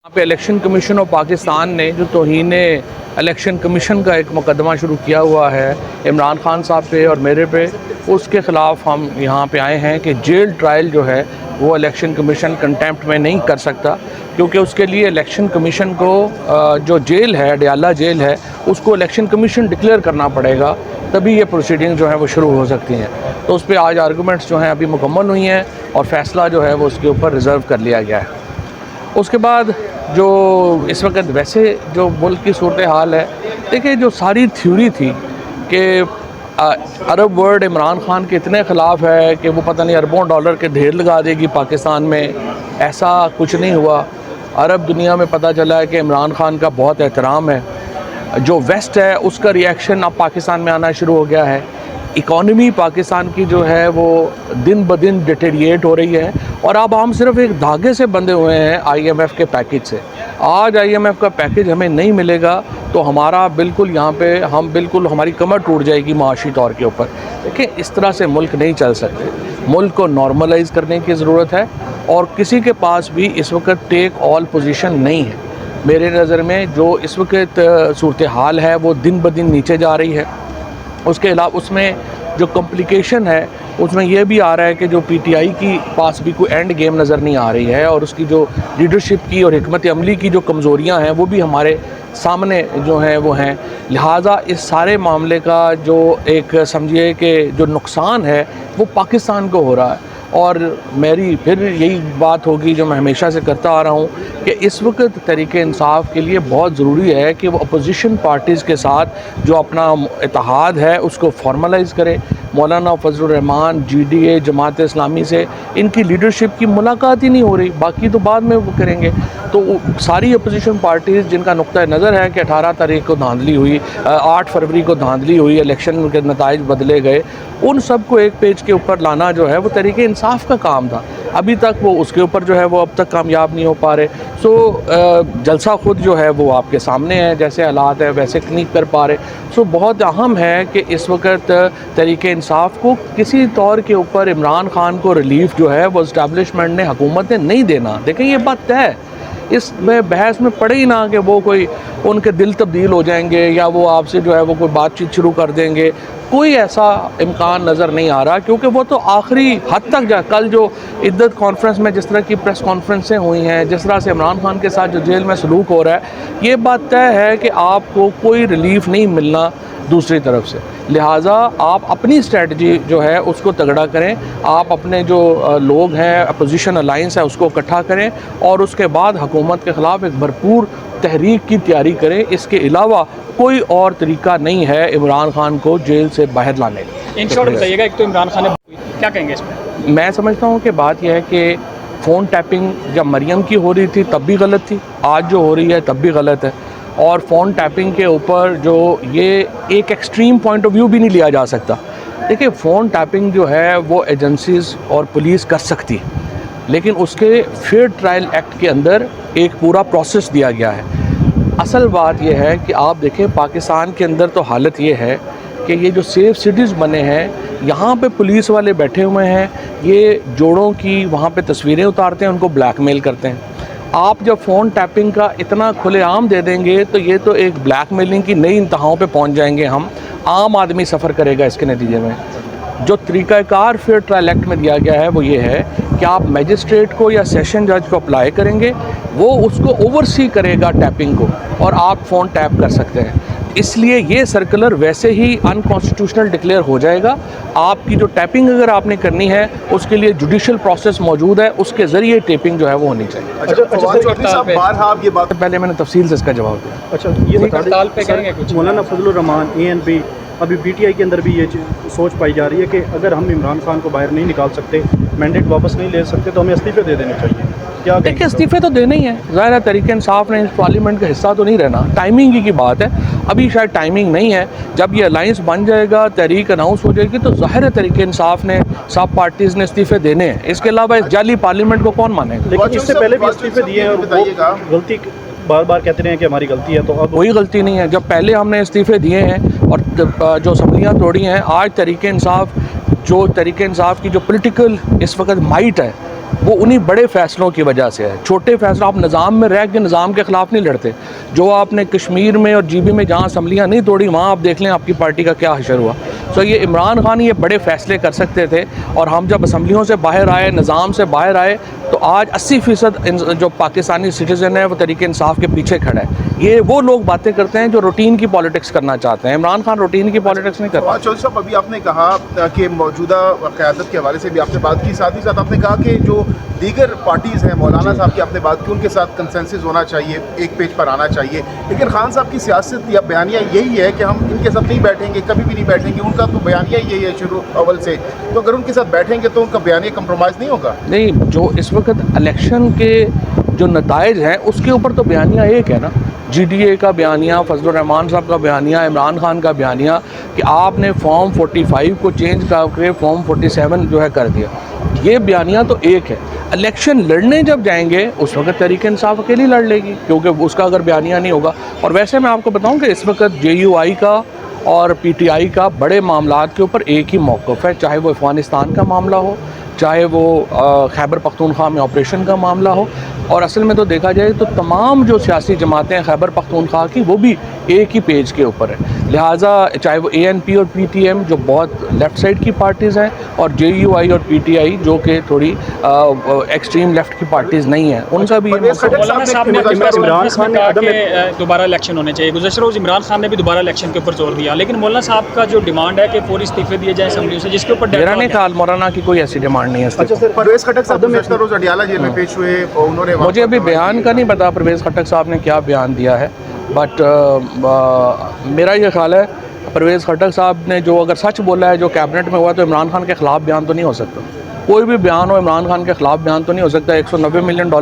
यहाँ पे election commission of Pakistan ने जो तौहीन इलेक्शन कमीशन का एक मुकदमा शुरू किया हुआ है इमरान खान साहब पे और मेरे पे, उसके ख़िलाफ़ हम यहाँ पे आए हैं कि जेल ट्रायल जो है वो इलेक्शन कमीशन कंटेम्प्ट में नहीं कर सकता, क्योंकि उसके लिए इलेक्शन कमीशन को जो जेल है, डयाला जेल है, उसको इलेक्शन कमीशन डिक्लेयर करना पड़ेगा, तभी ये प्रोसीडिंग जो है वो शुरू हो सकती हैं। तो उस पर आज आर्गूमेंट्स जो हैं अभी मुकम्मल हुई हैं और फ़ैसला जो है वो उसके ऊपर रिज़र्व कर लिया गया है। उसके बाद जो इस वक्त वैसे जो मुल्क की सूरत हाल है, देखिए जो सारी थ्योरी थी कि अरब वर्ल्ड इमरान खान के इतने ख़िलाफ़ है कि वो पता नहीं अरबों डॉलर के ढेर लगा देगी पाकिस्तान में, ऐसा कुछ नहीं हुआ। अरब दुनिया में पता चला है कि इमरान खान का बहुत एहतराम है। जो वेस्ट है उसका रिएक्शन अब पाकिस्तान में आना शुरू हो गया है। इकॉनमी पाकिस्तान की जो है वो दिन ब दिन डिटेरिएट हो रही है और अब हम सिर्फ एक धागे से बंधे हुए हैं IMF के पैकेज से। आज IMF का पैकेज हमें नहीं मिलेगा तो हमारा बिल्कुल यहाँ पे हमारी कमर टूट जाएगी माशी तौर के ऊपर। देखिए इस तरह से मुल्क नहीं चल सकते, मुल्क को नॉर्मलाइज करने की ज़रूरत है और किसी के पास भी इस वक्त टेक ऑल पोजीशन नहीं है। मेरे नज़र में जो इस वक्त सूरत हाल है वो दिन ब दिन नीचे जा रही है। उसके अलावा उसमें जो कॉम्प्लिकेशन है उसमें यह भी आ रहा है कि जो PTI की पास भी कोई एंड गेम नज़र नहीं आ रही है और उसकी जो लीडरशिप की और हिकमत अमली की जो कमज़ोरियां हैं वो भी हमारे सामने जो हैं वो हैं। लिहाजा इस सारे मामले का जो एक समझिए कि जो नुकसान है वो पाकिस्तान को हो रहा है। और मेरी फिर यही बात होगी जो मैं हमेशा से करता आ रहा हूँ कि इस वक्त तरीके इंसाफ के लिए बहुत ज़रूरी है कि वो अपोजिशन पार्टीज़ के साथ जो अपना इत्तेहाद है उसको फॉर्मलाइज़ करे। मौलाना फजलुर रहमान, GDA, जमात इस्लामी से इनकी लीडरशिप की मुलाकात ही नहीं हो रही, बाकी तो बाद में वो करेंगे। तो सारी अपोजिशन पार्टीज़ जिनका नुक्ता नज़र है कि 18 तारीख को धांधली हुई, 8 फरवरी को धांधली हुई, इलेक्शन के नताइज बदले गए, उन सब को एक पेज के ऊपर लाना जो है वो तरीके इंसाफ का काम था। अभी तक वो उसके ऊपर जो है वो अब तक कामयाब नहीं हो पा रहे। जलसा खुद जो है वो आपके सामने है, जैसे हालात है वैसे नहीं कर पा रहे। बहुत अहम है कि इस वक्त तरीके इंसाफ को किसी तौर के ऊपर इमरान खान को रिलीफ जो है वो इस्टेब्लिशमेंट ने, हुकूमत ने नहीं देना। देखें ये बात तय है, इसमें बहस में पड़े ही ना कि वो कोई उनके दिल तब्दील हो जाएंगे या वो आपसे जो है वो कोई बातचीत शुरू कर देंगे। कोई ऐसा इम्कान नज़र नहीं आ रहा, क्योंकि वो तो आखिरी हद तक कल जो इद्दत कॉन्फ्रेंस में जिस तरह की प्रेस कॉन्फ्रेंसें हुई हैं, जिस तरह से इमरान खान के साथ जो जेल में सलूक हो रहा है, ये बात तय है कि आपको कोई रिलीफ नहीं मिलना दूसरी तरफ से। लिहाजा आप अपनी स्ट्रेटजी जो है उसको तगड़ा करें, आप अपने जो लोग हैं, अपोजिशन अलाइंस है, उसको इकट्ठा करें और उसके बाद हुकूमत के ख़िलाफ़ एक भरपूर तहरीक की तैयारी करें। इसके अलावा कोई और तरीका नहीं है इमरान खान को जेल से बाहर लाने का। इन शॉर्ट बताइएगा, एक तो इमरान खान ने क्या कहेंगे इस पर? मैं समझता हूँ कि बात यह है कि फ़ोन टैपिंग जब मरियम की हो रही थी तब भी गलत थी, आज जो हो रही है तब भी गलत है। और फ़ोन टैपिंग के ऊपर जो ये एक एक्सट्रीम पॉइंट ऑफ व्यू भी नहीं लिया जा सकता। देखिए फ़ोन टैपिंग जो है वो एजेंसीज़ और पुलिस कर सकती है, लेकिन उसके फेयर ट्रायल एक्ट के अंदर एक पूरा प्रोसेस दिया गया है। असल बात यह है कि आप देखें पाकिस्तान के अंदर तो हालत ये है कि ये जो सेफ सिटीज़ बने हैं, यहाँ पे पुलिस वाले बैठे हुए हैं, ये जोड़ों की वहाँ पे तस्वीरें उतारते हैं, उनको ब्लैकमेल करते हैं। आप जब फ़ोन टैपिंग का इतना खुलेआम दे देंगे तो ये तो एक ब्लैकमेलिंग की नई इंतहाओं पे पहुँच जाएंगे हम। आम आदमी सफ़र करेगा इसके नतीजे में। जो तरीक़ाकार फेयर ट्रायल एक्ट में दिया गया है वो ये है कि आप मैजिस्ट्रेट को या सेशन जज को अप्लाई करेंगे, वो उसको ओवरसी करेगा टैपिंग को और आप फ़ोन टैप कर सकते हैं। इसलिए ये सर्कुलर वैसे ही अनकॉन्स्टिट्यूशनल डिक्लेयर हो जाएगा। आपकी जो टैपिंग अगर आपने करनी है उसके लिए जुडिशल प्रोसेस मौजूद है, उसके ज़रिए टैपिंग जो है वो होनी चाहिए। आप ये बात पहले मैंने तफसील से इसका जवाब दिया। अच्छा, ये हड़ताल पे करेंगे कुछ? मौलाना फजलुर रहमान, ANP, अभी PTI के अंदर भी ये सोच पाई जा रही है कि अगर हम इमरान खान को बाहर नहीं निकाल सकते, मैंडेट वापस नहीं ले सकते, तो हमें इस्तीफे दे देने चाहिए। क्या देखिए इस्तीफे तो देने ही है, ज़ाहिर है तरीके इंसाफ ने इस पार्लियामेंट का हिस्सा तो नहीं रहना। टाइमिंग की बात है, अभी शायद टाइमिंग नहीं है। जब ये अलाइंस बन जाएगा, तहरीक अनाउंस हो जाएगी, तो ज़ाहिर है तरीके इंसाफ ने, सब पार्टीज़ ने इस्तीफे देने हैं। इसके अलावा इस जाली पार्लियामेंट को कौन मानेगा? लेकिन इससे पहले भी इस्तीफे दिए हैं और वो गलती बार बार कहते रहे हैं कि हमारी गलती है, तो अब कोई गलती नहीं है। जब पहले हमने इस्तीफे दिए हैं और जो असम्बलियाँ तोड़ी हैं, आज तरीके इंसाफ की जो पॉलिटिकल इस वक्त माइट है وہ انہی بڑے فیصلوں کی وجہ سے ہے. چھوٹے فیصلہ آپ نظام میں رہ کے نظام کے خلاف نہیں لڑتے. جو آپ نے کشمیر میں اور جی بی میں جہاں اسمبلیاں نہیں توڑی وہاں آپ دیکھ لیں آپ کی پارٹی کا کیا حشر ہوا. تو یہ عمران خان یہ بڑے فیصلے کر سکتے تھے, اور ہم جب اسمبلیوں سے باہر آئے, نظام سے باہر آئے, تو آج 80% جو پاکستانی سٹیزن ہے وہ تحریک انصاف کے پیچھے کھڑا ہے. یہ وہ لوگ باتیں کرتے ہیں جو روٹین کی پالیٹکس کرنا چاہتے ہیں. عمران خان روٹین کی پالیٹکس نہیں کرتا. چودھری صاحب ابھی آپ نے کہا کہ موجودہ قیادت کے حوالے سے بھی آپ نے بات کی, ساتھ ہی ساتھ آپ نے کہا کہ جو دیگر پارٹیز ہیں, مولانا صاحب کی آپ نے بات کی, ان کے ساتھ کنسنسس ہونا چاہیے, ایک پیج پر آنا چاہیے. لیکن خان صاحب کی سیاست یا بیانیہ یہی ہے کہ ہم ان کے ساتھ نہیں بیٹھیں گے, کبھی بھی نہیں بیٹھیں گے. ان کا تو بیانیہ یہی ہے شروع اول سے. تو اگر ان کے ساتھ بیٹھیں گے تو ان کا بیانیہ کمپرومائز نہیں ہوگا. نہیں, جو اس وقت الیکشن کے جو نتائج ہیں اس کے اوپر تو بیانیہ ایک ہے نا. جی ڈی اے کا بیانیہ, فضل الرحمان صاحب کا بیانیہ, عمران خان کا بیانیہ کہ آپ نے فارم 45 کو چینج کر کے فارم 47 جو ہے کر دیا. یہ بیانیہ تو ایک ہے. الیکشن لڑنے جب جائیں گے اس وقت تحریک انصاف اکیلی لڑ لے گی, کیونکہ اس کا اگر بیانیہ نہیں ہوگا. اور ویسے میں آپ کو بتاؤں کہ اس وقت جے یو آئی کا اور پی ٹی آئی کا بڑے معاملات کے اوپر ایک ہی موقف ہے, چاہے وہ افغانستان کا معاملہ ہو, چاہے وہ خیبر پختونخوا میں آپریشن کا معاملہ ہو. اور اصل میں تو دیکھا جائے تو تمام جو سیاسی جماعتیں ہیں خیبر پختونخوا کی وہ بھی ایک ہی پیج کے اوپر ہے. لہٰذا چاہے وہ اے این پی اور پی ٹی ایم جو بہت لیفٹ سائڈ کی پارٹیز ہیں, اور جے یو آئی اور پی ٹی آئی جو کہ تھوڑی ایکسٹریم لیفٹ کی پارٹیز نہیں ہیں, ان کا بھی مولانا صاحب نے عمران خان نے کہا کہ دوبارہ الیکشن ہونے چاہیے. گزشتہ روز عمران خان نے بھی دوبارہ الیکشن کے اوپر زور دیا, لیکن مولانا صاحب کا جو ڈیمانڈ ہے کہ فوری استعفے دیے جائیں اسمبلیوں سے, جس کے اوپر میرا نہیں خیال مولانا کی کوئی ایسی ڈیمانڈ نہیں ہے. پرویز خٹک صاحب گزشتہ روز اڈیالہ جیل میں پیش ہوئے, انہوں نے مجھے ابھی بیان کا نہیں پتا پرویز خٹک صاحب نے کیا بیان دیا ہے, بٹ میرا یہ خیال ہے پرویز خٹک صاحب نے جو اگر سچ بولا ہے جو کیبنٹ میں ہوا تو عمران خان کے خلاف بیان تو نہیں ہو سکتا. کوئی بھی بیان ہو عمران خان کے خلاف بیان تو نہیں ہو سکتا. $190 ملین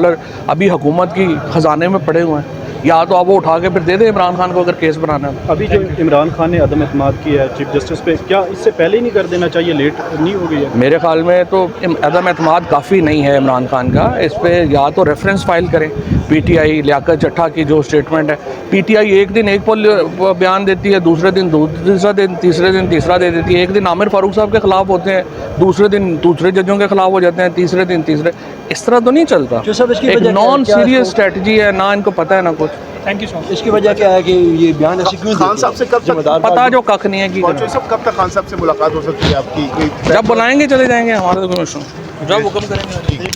ابھی حکومت کی خزانے میں پڑے ہوئے ہیں, یا تو آپ وہ اٹھا کے پھر دے دیں عمران خان کو اگر کیس بنانا ہے. ابھی جو عمران خان نے عدم اعتماد کی ہے چیف جسٹس پہ, کیا اس سے پہلے ہی نہیں کر دینا چاہیے, لیٹ نہیں ہو گئی ہے؟ میرے خیال میں تو عدم اعتماد کافی نہیں ہے عمران خان کا. اس پہ یا تو ریفرنس فائل کریں. پی ٹی آئی لیاقت جٹھا کی جو اسٹیٹمنٹ ہے, پی ٹی آئی ایک دن ایک بیان دیتی ہے, دوسرے دن دوسرا دن, تیسرے دن تیسرا دے دیتی ہے. ایک دن عامر فاروق صاحب کے خلاف ہوتے ہیں, دوسرے دن دوسرے ججوں کے خلاف ہو جاتے ہیں, تیسرے دن تیسرے. اس طرح تو نہیں چلتا. ایک نان سیریس اسٹریٹجی ہے, نہ ان کو پتہ ہے نہ کچھ. تھینک یو سو مچ. اس کی وجہ کیا ہے کہ یہ بیان ایسے کیوں خان صاحب سے کب تک پتا جو کخ نہیں ہے کہ چودھری صاحب کب تک خان صاحب سے ملاقات ہو سکتی ہے آپ کی؟ جب بلائیں گے چلے جائیں گے, ہمارا تو کوئی مشکل, جب حکم کریں گے.